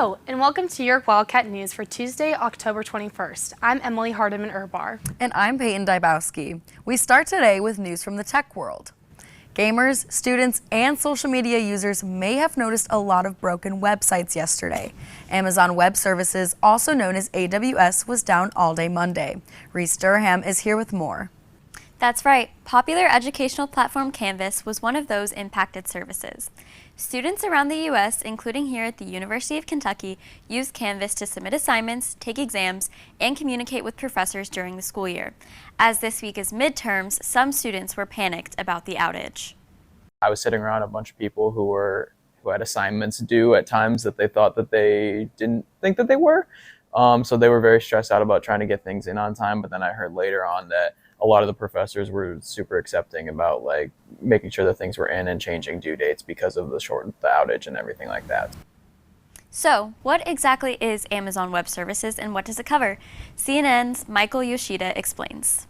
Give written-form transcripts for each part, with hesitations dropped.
Hello, and welcome to your Wildcat News for Tuesday, October 21st. I'm Emily Hardiman-Urbar. And I'm Peyton Dybowski. We start today with news from the tech world. Gamers, students, and social media users may have noticed a lot of broken websites yesterday. Amazon Web Services, also known as AWS, was down all day Monday. Reese Durham is here with more. That's right. Popular educational platform Canvas was one of those impacted services. Students around the U.S., including here at the University of Kentucky, use Canvas to submit assignments, take exams, and communicate with professors during the school year. As this week is midterms, some students were panicked about the outage. I was sitting around a bunch of people who had assignments due at times that they thought that they didn't think that they were. So they were very stressed out about trying to get things in on time. But then I heard later on that a lot of the professors were super accepting about like making sure that things were in and changing due dates because of the outage and everything like that. So, what exactly is Amazon Web Services and what does it cover? CNN's Michael Yoshida explains.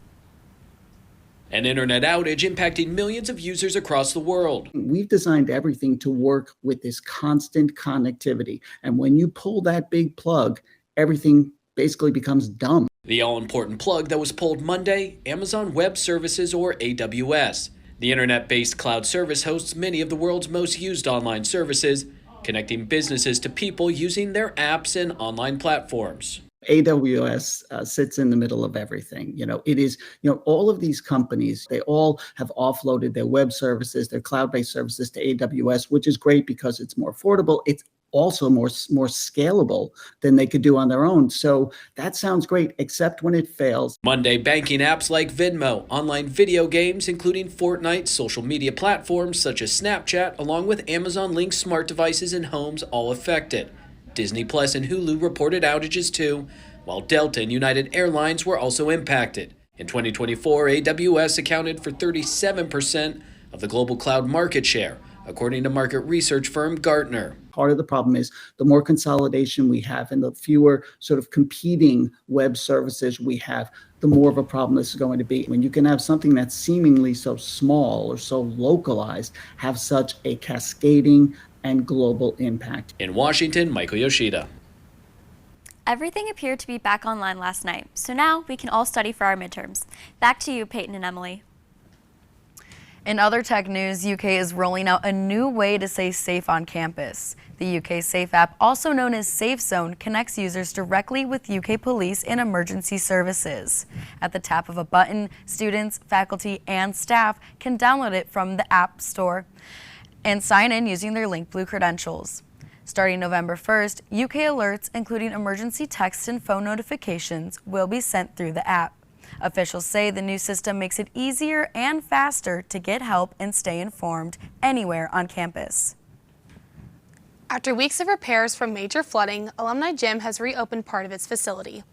An internet outage impacting millions of users across the world. We've designed everything to work with this constant connectivity. And when you pull that big plug, everything basically becomes dumb. The all-important plug that was pulled Monday, Amazon Web Services, or AWS. The internet-based cloud service hosts many of the world's most used online services, connecting businesses to people using their apps and online platforms. AWS sits in the middle of everything. It is, all of these companies, they all have offloaded their web services, their cloud-based services to AWS, which is great because it's more affordable. It's also more scalable than they could do on their own. So that sounds great, except when it fails. Monday, banking apps like Venmo, online video games, including Fortnite, social media platforms such as Snapchat, along with Amazon-linked smart devices and homes all affected. Disney Plus and Hulu reported outages too, while Delta and United Airlines were also impacted. In 2024, AWS accounted for 37% of the global cloud market share, according to market research firm Gartner. Part of the problem is the more consolidation we have and the fewer sort of competing web services we have, the more of a problem this is going to be. When you can have something that's seemingly so small or so localized have such a cascading and global impact. In Washington, Michael Yoshida. Everything appeared to be back online last night, so now we can all study for our midterms. Back to you, Peyton and Emily. In other tech news, UK is rolling out a new way to stay safe on campus. The UK Safe app, also known as Safe Zone, connects users directly with UK police and emergency services. At the tap of a button, students, faculty, and staff can download it from the App Store and sign in using their Link Blue credentials. Starting November 1st, UK alerts, including emergency text and phone notifications, will be sent through the app. Officials say the new system makes it easier and faster to get help and stay informed anywhere on campus. After weeks of repairs from major flooding, Alumni Gym has reopened part of its facility.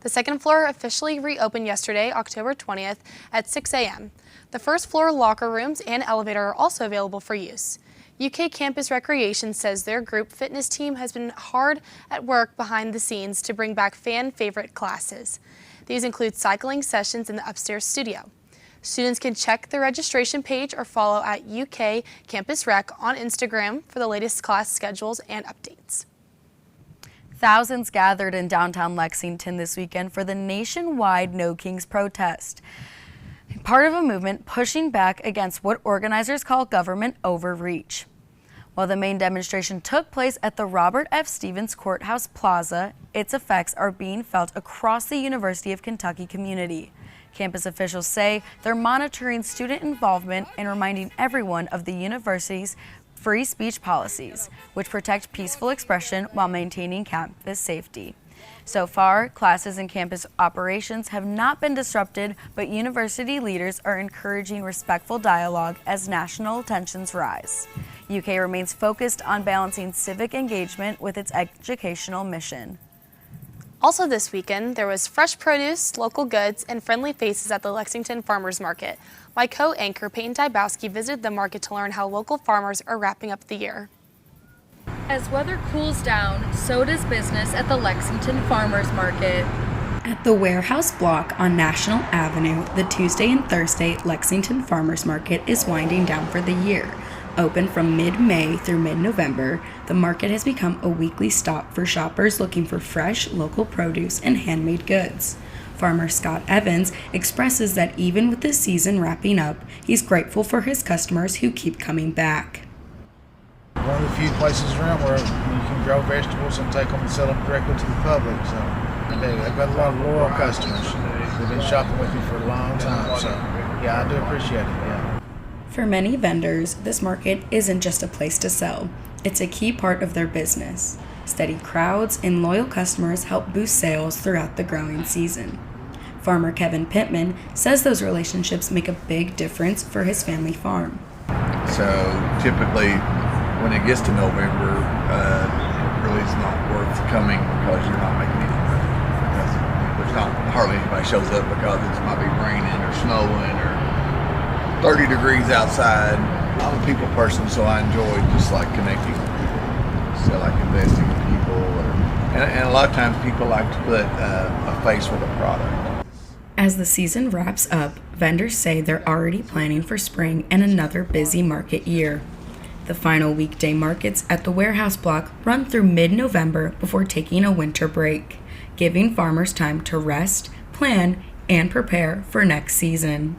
The second floor officially reopened yesterday, October 20th at 6 a.m. The first floor locker rooms and elevator are also available for use. UK Campus Recreation says their group fitness team has been hard at work behind the scenes to bring back fan-favorite classes. These include cycling sessions in the upstairs studio. Students can check the registration page or follow at UK Campus Rec on Instagram for the latest class schedules and updates. Thousands gathered in downtown Lexington this weekend for the nationwide No Kings protest, part of a movement pushing back against what organizers call government overreach. While the main demonstration took place at the Robert F. Stevens Courthouse Plaza, its effects are being felt across the University of Kentucky community. Campus officials say they're monitoring student involvement and reminding everyone of the university's free speech policies, which protect peaceful expression while maintaining campus safety. So far, classes and campus operations have not been disrupted, but university leaders are encouraging respectful dialogue as national tensions rise. UK remains focused on balancing civic engagement with its educational mission. Also this weekend, there was fresh produce, local goods, and friendly faces at the Lexington Farmers Market. My co-anchor Peyton Dybowski visited the market to learn how local farmers are wrapping up the year. As weather cools down, so does business at the Lexington Farmers Market. At the Warehouse Block on National Avenue, the Tuesday and Thursday Lexington Farmers Market is winding down for the year. Open from mid-May through mid-November, the market has become a weekly stop for shoppers looking for fresh, local produce and handmade goods. Farmer Scott Evans expresses that even with the season wrapping up, he's grateful for his customers who keep coming back. One of the few places around where you can grow vegetables and take them and sell them directly to the public. So I've got a lot of loyal customers. They've been shopping with me for a long time. So yeah, I do appreciate it. Yeah. For many vendors, this market isn't just a place to sell. It's a key part of their business. Steady crowds and loyal customers help boost sales throughout the growing season. Farmer Kevin Pittman says those relationships make a big difference for his family farm. So typically, when it gets to November, it really is not worth coming because you're not making any money. Because there's not hardly anybody shows up because it might be raining or snowing or 30 degrees outside. I'm a people person, so I enjoy just like connecting with people. So like investing in people, and a lot of times people like to put a face with a product. As the season wraps up, vendors say they're already planning for spring and another busy market year. The final weekday markets at the warehouse block run through mid-November before taking a winter break, giving farmers time to rest, plan, and prepare for next season.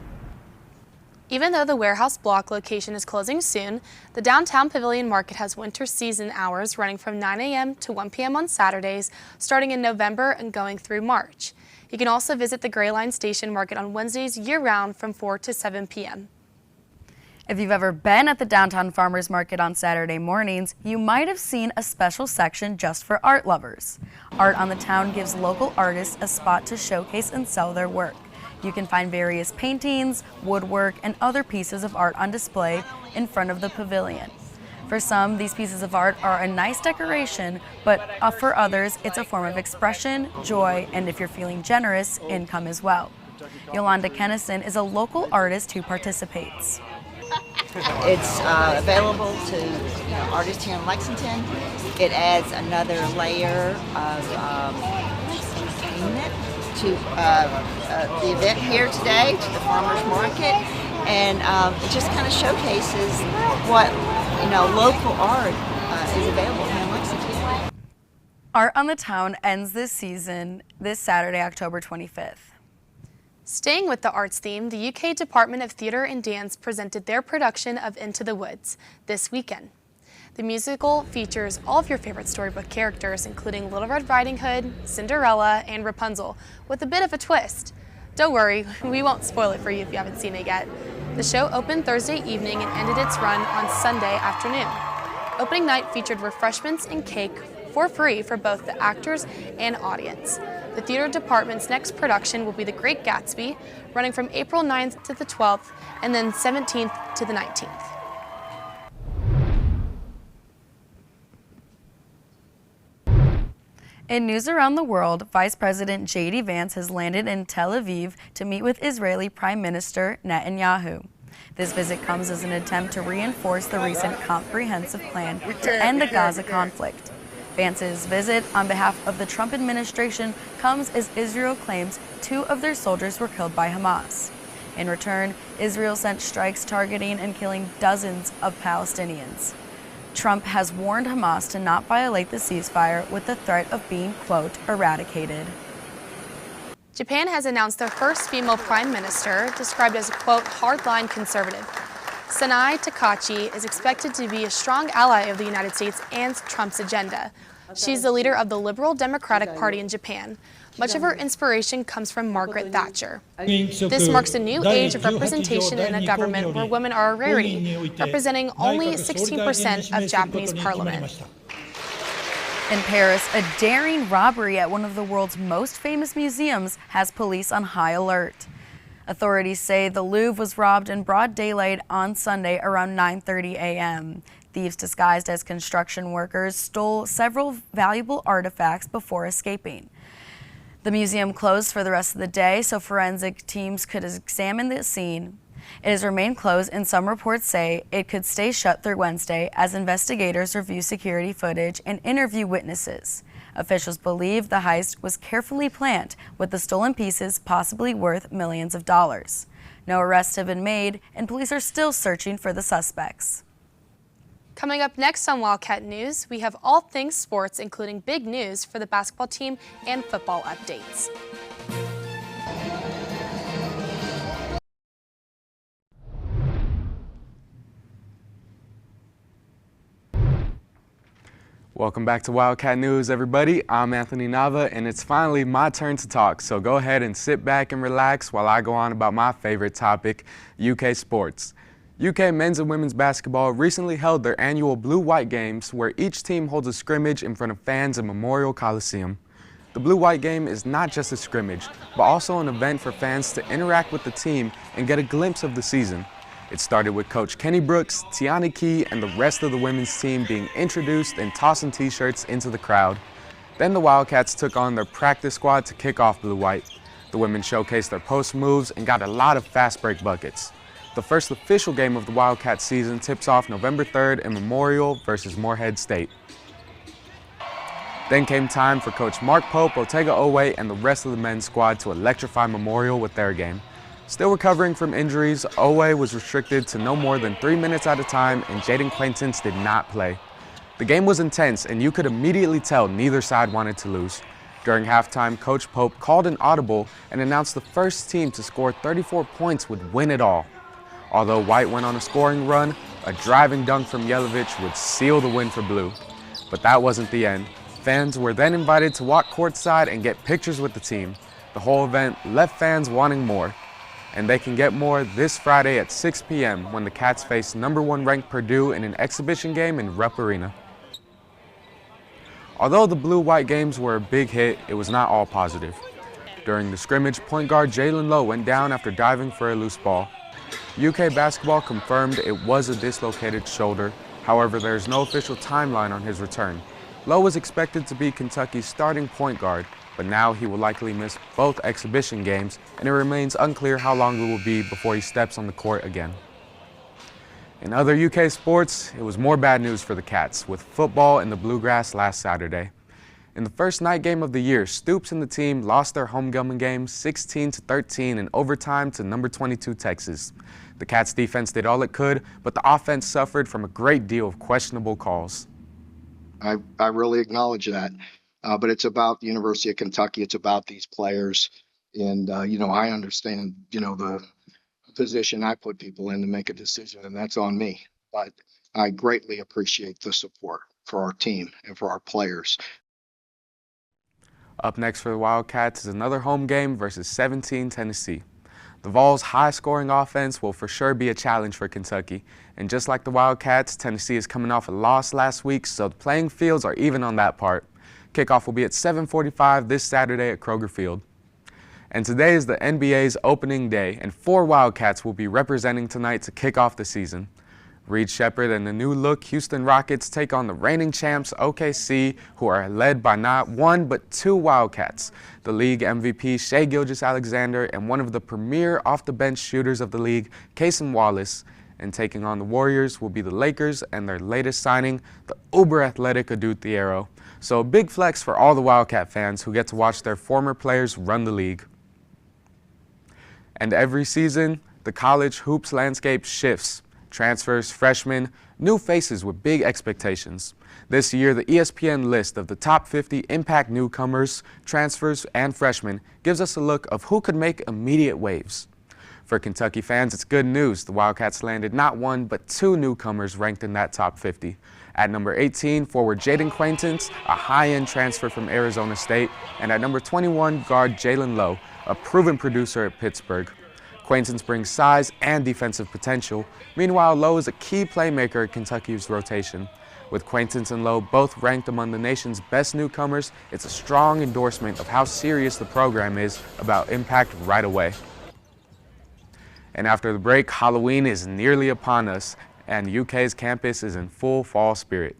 Even though the warehouse block location is closing soon, the downtown Pavilion Market has winter season hours running from 9 a.m. to 1 p.m. on Saturdays, starting in November and going through March. You can also visit the Gray Line Station Market on Wednesdays year-round from 4 to 7 p.m. If you've ever been at the downtown farmers market on Saturday mornings, you might have seen a special section just for art lovers. Art on the Town gives local artists a spot to showcase and sell their work. You can find various paintings, woodwork, and other pieces of art on display in front of the pavilion. For some, these pieces of art are a nice decoration, but for others, it's a form of expression, joy, and if you're feeling generous, income as well. Yolanda Kennison is a local artist who participates. It's available to artists here in Lexington. It adds another layer of entertainment to the event here today, to the farmers market, and it just kind of showcases what local art is available here in Lexington. Art on the Town ends this season this Saturday, October 25th. Staying with the arts theme, the UK Department of Theatre and Dance presented their production of Into the Woods this weekend. The musical features all of your favorite storybook characters, including Little Red Riding Hood, Cinderella, and Rapunzel, with a bit of a twist. Don't worry, we won't spoil it for you if you haven't seen it yet. The show opened Thursday evening and ended its run on Sunday afternoon. Opening night featured refreshments and cake for free for both the actors and audience. The theater department's next production will be The Great Gatsby, running from April 9th to the 12th and then 17th to the 19th. In news around the world, Vice President J.D. Vance has landed in Tel Aviv to meet with Israeli Prime Minister Netanyahu. This visit comes as an attempt to reinforce the recent comprehensive plan to end the Gaza conflict. Vance's visit on behalf of the Trump administration comes as Israel claims 2 of their soldiers were killed by Hamas. In return, Israel sent strikes targeting and killing dozens of Palestinians. Trump has warned Hamas to not violate the ceasefire with the threat of being, quote, eradicated. Japan has announced their first female prime minister, described as a, quote, hardline conservative. Sanai Takachi is expected to be a strong ally of the United States and Trump's agenda. She's the leader of the Liberal Democratic Party in Japan. Much of her inspiration comes from Margaret Thatcher. This marks a new age of representation in a government where women are a rarity, representing only 16% of Japanese parliament. In Paris, a daring robbery at one of the world's most famous museums has police on high alert. Authorities say the Louvre was robbed in broad daylight on Sunday around 9:30 a.m. Thieves disguised as construction workers stole several valuable artifacts before escaping. The museum closed for the rest of the day so forensic teams could examine the scene. It has remained closed, and some reports say it could stay shut through Wednesday as investigators review security footage and interview witnesses. Officials believe the heist was carefully planned, with the stolen pieces possibly worth millions of dollars. No arrests have been made, and police are still searching for the suspects. Coming up next on Wildcat News, we have all things sports, including big news for the basketball team and football updates. Welcome back to Wildcat News, everybody. I'm Anthony Nava, and it's finally my turn to talk, so go ahead and sit back and relax while I go on about my favorite topic, UK sports. UK men's and women's basketball recently held their annual Blue-White Games, where each team holds a scrimmage in front of fans in Memorial Coliseum. The Blue-White Game is not just a scrimmage, but also an event for fans to interact with the team and get a glimpse of the season. It started with Coach Kenny Brooks, Tiana Key, and the rest of the women's team being introduced and tossing t-shirts into the crowd. Then the Wildcats took on their practice squad to kick off Blue-White. The women showcased their post moves and got a lot of fast break buckets. The first official game of the Wildcat season tips off November 3rd in Memorial versus Morehead State. Then came time for Coach Mark Pope, Otega Owe, and the rest of the men's squad to electrify Memorial with their game. Still recovering from injuries, Owe was restricted to no more than 3 minutes at a time, and Jaden Quaintance did not play. The game was intense, and you could immediately tell neither side wanted to lose. During halftime, Coach Pope called an audible and announced the first team to score 34 points would win it all. Although White went on a scoring run, a driving dunk from Yelovich would seal the win for Blue. But that wasn't the end. Fans were then invited to walk courtside and get pictures with the team. The whole event left fans wanting more. And they can get more this Friday at 6 p.m. when the Cats face #1 ranked Purdue in an exhibition game in Rupp Arena. Although the Blue-White games were a big hit, it was not all positive. During the scrimmage, point guard Jalen Lowe went down after diving for a loose ball. UK basketball confirmed it was a dislocated shoulder. However, there is no official timeline on his return. Lowe was expected to be Kentucky's starting point guard, but now he will likely miss both exhibition games, and it remains unclear how long it will be before he steps on the court again. In other UK sports, it was more bad news for the Cats, with football in the Bluegrass last Saturday. In the first night game of the year, Stoops and the team lost their homecoming game 16-13 in overtime to number 22 Texas. The Cats defense did all it could, but the offense suffered from a great deal of questionable calls. I really acknowledge that, but it's about the University of Kentucky. It's about these players, and I understand the position I put people in to make a decision, and that's on me. But I greatly appreciate the support for our team and for our players. Up next for the Wildcats is another home game versus 17 Tennessee. The Vols' high-scoring offense will for sure be a challenge for Kentucky. And just like the Wildcats, Tennessee is coming off a loss last week, so the playing fields are even on that part. Kickoff will be at 7:45 this Saturday at Kroger Field. And today is the NBA's opening day, and 4 Wildcats will be representing tonight to kick off the season. Reed Shepherd and the new-look Houston Rockets take on the reigning champs OKC, who are led by not 1 but 2 Wildcats, the league MVP Shai Gilgeous-Alexander and one of the premier off-the-bench shooters of the league, Cason Wallace. And taking on the Warriors will be the Lakers and their latest signing, the uber-athletic Adou Thiero. So a big flex for all the Wildcat fans who get to watch their former players run the league. And every season, the college hoops landscape shifts. Transfers, freshmen, new faces with big expectations. This year, the ESPN list of the top 50 impact newcomers, transfers, and freshmen gives us a look of who could make immediate waves. For Kentucky fans, it's good news. The Wildcats landed not 1 but 2 newcomers ranked in that top 50. At number 18, forward Jaden Quaintance, a high-end transfer from Arizona State, and at number 21, guard Jalen Lowe, a proven producer at Pittsburgh. Quaintance brings size and defensive potential. Meanwhile, Lowe is a key playmaker in Kentucky's rotation. With Quaintance and Lowe both ranked among the nation's best newcomers, it's a strong endorsement of how serious the program is about impact right away. And after the break, Halloween is nearly upon us, and UK's campus is in full fall spirit.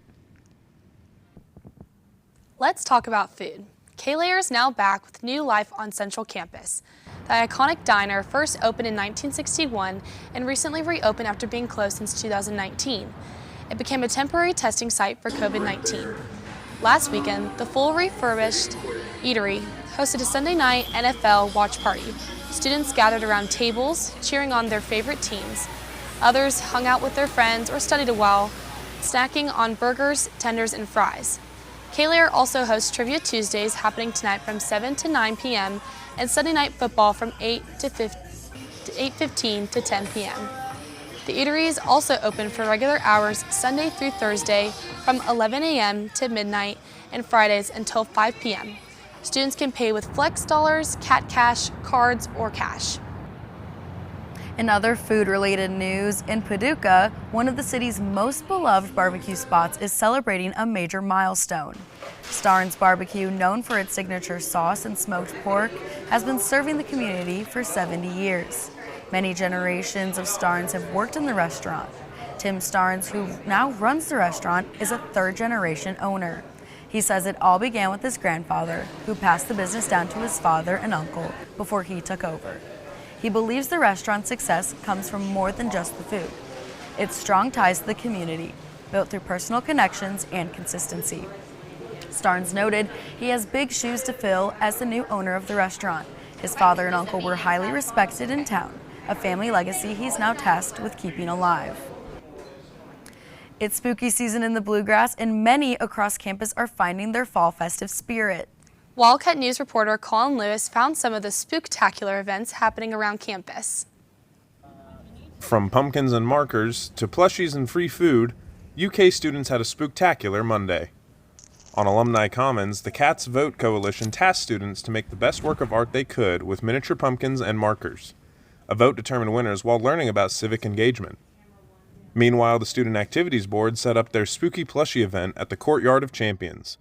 Let's talk about food. K-Layer is now back with new life on Central Campus. The iconic diner first opened in 1961 and recently reopened after being closed since 2019. It became a temporary testing site for COVID-19. Last weekend, the full refurbished eatery hosted a Sunday night NFL watch party. Students gathered around tables, cheering on their favorite teams. Others hung out with their friends or studied a while. snacking on burgers, tenders, and fries. K-Lair also hosts Trivia Tuesdays happening tonight from 7 to 9 p.m. and Sunday Night Football from 8:15 to 10 p.m. The eatery is also open for regular hours Sunday through Thursday from 11 a.m. to midnight and Fridays until 5 p.m. Students can pay with Flex Dollars, Cat Cash, cards, or cash. In other food-related news, in Paducah, one of the city's most beloved barbecue spots is celebrating a major milestone. Starnes Barbecue, known for its signature sauce and smoked pork, has been serving the community for 70 years. Many generations of Starnes have worked in the restaurant. Tim Starnes, who now runs the restaurant, is a third-generation owner. He says it all began with his grandfather, who passed the business down to his father and uncle before he took over. He believes the restaurant's success comes from more than just the food. It's strong ties to the community, built through personal connections and consistency. Starnes noted he has big shoes to fill as the new owner of the restaurant. His father and uncle were highly respected in town, a family legacy he's now tasked with keeping alive. It's spooky season in the Bluegrass, and many across campus are finding their fall festive spirit. Wildcat News reporter Colin Lewis found some of the spooktacular events happening around campus. From pumpkins and markers to plushies and free food, UK students had a spooktacular Monday. On Alumni Commons, the Cats Vote Coalition tasked students to make the best work of art they could with miniature pumpkins and markers. A vote determined winners while learning about civic engagement. Meanwhile, the Student Activities Board set up their Spooky Plushie event at the Courtyard of Champions.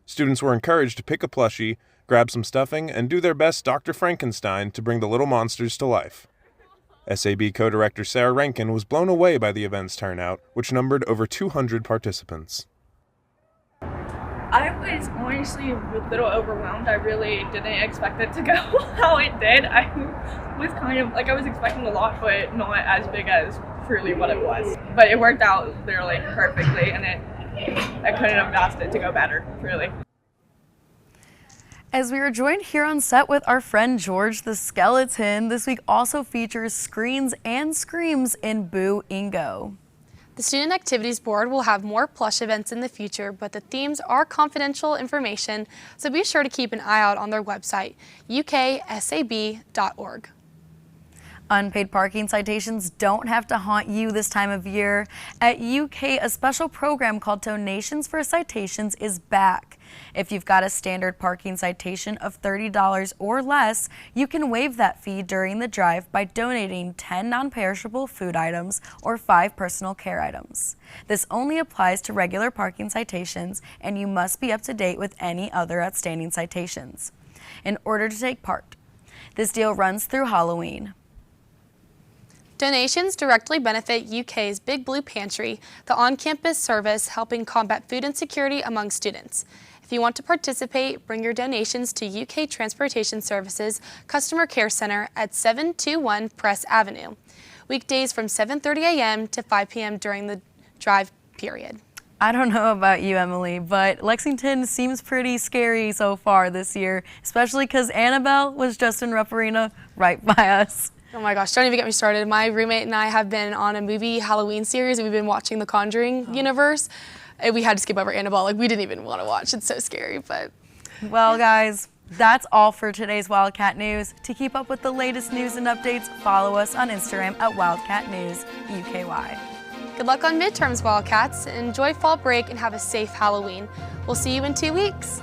Students were encouraged to pick a plushie, grab some stuffing, and do their best Dr. Frankenstein to bring the little monsters to life. SAB co-director Sarah Rankin was blown away by the event's turnout, which numbered over 200 participants. I was honestly a little overwhelmed. I really didn't expect it to go how it did. I was I was expecting a lot, but not as big as truly what it was. But it worked out literally perfectly, and I couldn't have asked it to go better, really. As we are joined here on set with our friend George the Skeleton, this week also features screens and screams in Boo Ingo. The Student Activities Board will have more plush events in the future, but the themes are confidential information, so be sure to keep an eye out on their website, uksab.org. Unpaid parking citations don't have to haunt you this time of year. At UK, a special program called Donations for Citations is back. If you've got a standard parking citation of $30 or less, you can waive that fee during the drive by donating 10 non-perishable food items or 5 personal care items. This only applies to regular parking citations, and you must be up to date with any other outstanding citations in order to take part. This deal runs through Halloween. Donations directly benefit UK's Big Blue Pantry, the on-campus service helping combat food insecurity among students. If you want to participate, bring your donations to UK Transportation Services Customer Care Center at 721 Press Avenue, weekdays from 7:30 a.m. to 5 p.m. during the drive period. I don't know about you, Emily, but Lexington seems pretty scary so far this year, especially because Annabelle was just in Rupp Arena right by us. Oh my gosh, don't even get me started. My roommate and I have been on a movie Halloween series. We've been watching the Conjuring universe. And we had to skip over Annabelle. Like, we didn't even want to watch. It's so scary, but. Well, guys, that's all for today's Wildcat News. To keep up with the latest news and updates, follow us on Instagram at Wildcat News UKY. Good luck on midterms, Wildcats. Enjoy fall break and have a safe Halloween. We'll see you in 2 weeks.